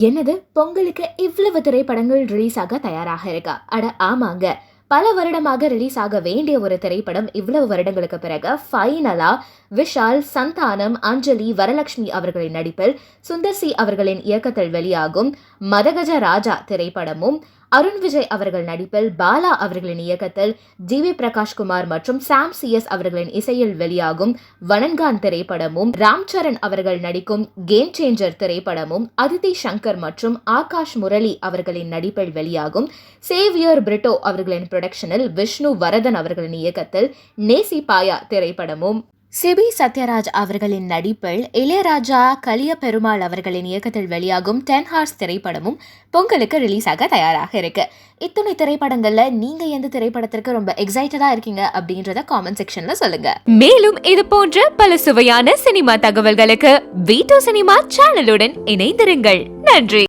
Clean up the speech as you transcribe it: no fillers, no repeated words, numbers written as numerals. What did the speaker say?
என்னது பொங்கலுக்கு இவ்வளவு திரைப்படங்கள் ரிலீஸ் ஆக தயாராக இருக்கா? அட ஆமாங்க. பல வருடமாக ரிலீஸ் ஆக வேண்டிய ஒரு திரைப்படம் இவ்வளவு வருடங்களுக்கு பிறகு ஃபைனலா விஷால், சந்தானம், அஞ்சலி, வரலட்சுமி அவர்களின் நடிப்பில் சுந்தர் சி அவர்களின் இயக்கத்தில் வெளியாகும் மதகஜ ராஜா திரைப்படமும், அருண் விஜய் அவர்கள் நடிப்பில் பாலா அவர்களின் இயக்கத்தில் ஜி.வி. பிரகாஷ்குமார் மற்றும் சாம் சி.எஸ். அவர்களின் இசையில் வெளியாகும் வணங்கான் திரைப்படமும், ராம் சரண் அவர்கள் நடிக்கும் கேம் சேஞ்சர் திரைப்படமும், அதிதி சங்கர் மற்றும் ஆகாஷ் முரளி அவர்களின் நடிப்பில் வெளியாகும் சேவியர் பிரிட்டோ அவர்களின் புரொடக்ஷனில் விஷ்ணு வரதன் அவர்களின் இயக்கத்தில் நேசி பாயா திரைப்படமும், சிபி சத்யராஜ் அவர்களின் நடிப்பில் இளையராஜா கலிய பெருமாள் அவர்களின் இயக்கத்தில் வெளியாகும் 10 ஹார்ஸ் திரைப்படமும் பொங்கலுக்கு ரிலீஸ் ஆக தயாராக இருக்கு. இத்துணை திரைப்படங்கள்ல நீங்க எந்த திரைப்படத்திற்கு ரொம்ப எக்ஸைட்டடா இருக்கீங்க அப்படின்றத காமெண்ட் செக்ஷன்ல சொல்லுங்க. மேலும் இது போன்ற பல சுவையான சினிமா தகவல்களுக்கு V2 சினிமா சேனலுடன் இணைந்திருங்கள். நன்றி.